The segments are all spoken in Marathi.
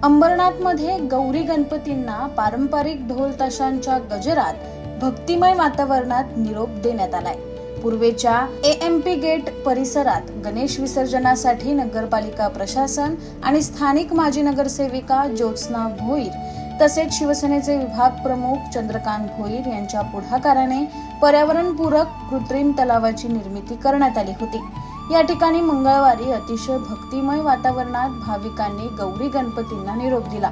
अंबरनाथमध्ये गौरी गणपतींना पारंपरिक ढोल ताशांच्या गजरात भक्तिमय वातावरणात निरोप देण्यात आलाय। पूर्वेच्या AMP गेट परिसरात गणेश विसर्जनासाठी नगरपालिका प्रशासन आणि स्थानिक माजी नगरसेविका ज्योत्स्ना भोईर तसेच शिवसेनेचे विभाग प्रमुख चंद्रकांत भोईर यांच्या पुढाकाराने पर्यावरणपूरक कृत्रिम तलावाची निर्मिती करण्यात आली होती। या ठिकाणी मंगळवारी अतिशय भक्तिमय वातावरणात भाविकांनी गौरी गणपतींना निरोप दिला।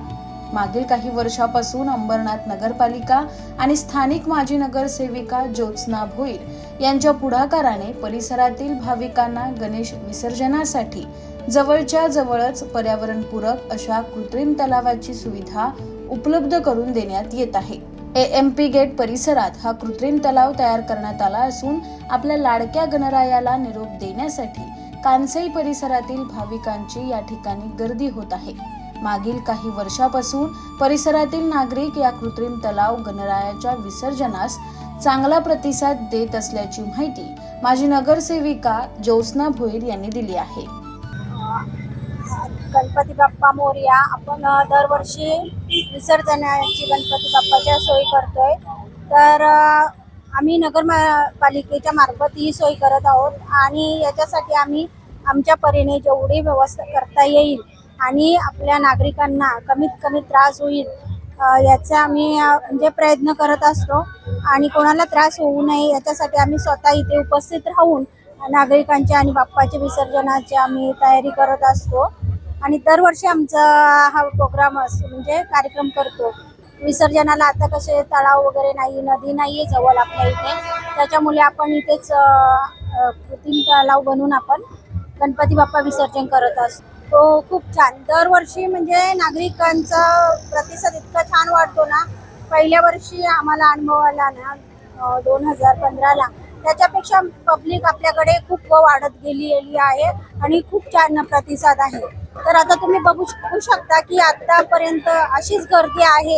मागील काही वर्षापासून अंबरनाथ नगरपालिका आणि स्थानिक माजी नगरसेविका ज्योत्स्ना भोईर यांच्या पुढाकाराने परिसरातील भाविकांना गणेश विसर्जनासाठी जवळच्या जवळच पर्यावरणपूरक अशा कृत्रिम तलावाची सुविधा उपलब्ध करून देण्यात येत आहे। AMP गेट परिसरात हा कृत्रिम तलाव तयार करण्यात आला असून आपल्या लाडक्या गणरायाला निरोप देण्यासाठी कानसई परिसरातील भाविकांची या ठिकाणी गर्दी होत आहे। मागील काही वर्षापासून परिसरातील नागरिक या कृत्रिम तलाव गणरायाच्या विसर्जनास चांगला प्रतिसाद देत असल्याची माहिती माजी नगरसेविका ज्योत्स्ना भोईर यांनी दिली आहे। गणपती बाप्पा मोरया। आपण दरवर्षी विसर्जनाची गणपती बाप्पाच्या सोयी करतोय, तर आम्ही नगरपालिकेच्या मार्फत ही सोय करत आहोत आणि याच्यासाठी आम्ही आमच्या परीने जेवढी व्यवस्था करता येईल आणि आपल्या नागरिकांना कमीत कमी त्रास होईल याचा आम्ही म्हणजे प्रयत्न करत असतो आणि कोणाला त्रास होऊ नये याच्यासाठी आम्ही स्वतः इथे उपस्थित राहून नागरिकांच्या आणि बाप्पाच्या विसर्जनाची आम्ही तयारी करत असतो आणि दरवर्षी आमचा हा प्रोग्राम म्हणजे कार्यक्रम करतो। विसर्जनाला आता कसे तलाव वगैरे नाही, नदी नाही आहे जवळ आपल्या इथे, त्याच्यामुळे आपण इथेच कृत्रिम तलाव बनवून आपण गणपती बाप्पा विसर्जन करत असतो। तो खूप छान दरवर्षी म्हणजे नागरिकांचा प्रतिसाद इतका छान वाटतो ना। पहिल्या वर्षी आम्हाला अनुभव आला ना 2015ला, त्याच्यापेक्षा पब्लिक आपल्याकडे खूप वाढत गेलेली आहे आणि खूप छान प्रतिसाद आहे। तर आता तुम्ही बघू शकता की आतापर्यंत अशीच गर्दी आहे।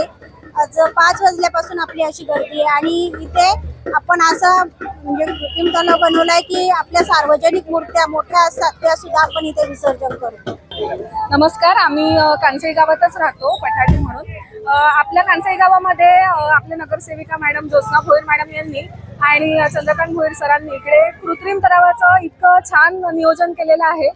आज 5 वाजल्यापासून आपली अशी गर्दी आहे आणि इथे आपण असा म्हणजे कृत्रिम तलाव बनवलाय की आपल्या सार्वजनिक मूर्त्या मोठ्या असतात त्या सुद्धा आपण इथे विसर्जन करतो। नमस्कार, आम्ही कानसई गावातच राहतो, पठाडी म्हणून। आपल्या कानसई गावामध्ये आपल्या नगरसेविका मॅडम ज्योत्स्ना भोईर मॅडम यांनी आणि चंद्रकांत भोईर सरांनी इकडे कृत्रिम तलावाचं इतकं छान नियोजन केलेलं आहे।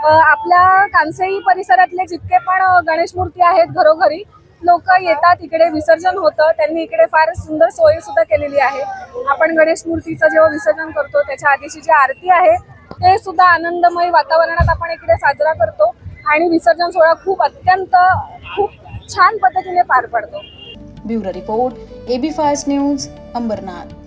आपल्या कानसई परिसरातले जितके पण गणेश मूर्ती आहेत घरोघरी लोक येतात, इकडे विसर्जन होतं। त्यांनी इकडे फार सुंदर सोय सुद्धा केलेली आहे। आपण गणेश मूर्तीचं जेव्हा विसर्जन करतो त्याच्या आधीची जी आरती आहे ते सुद्धा आनंदमय वातावरणात आपण इकडे साजरा करतो आणि विसर्जन सोहळा खूप छान पद्धतीने पार पडतो। Bureau report AB fast news Ambernath.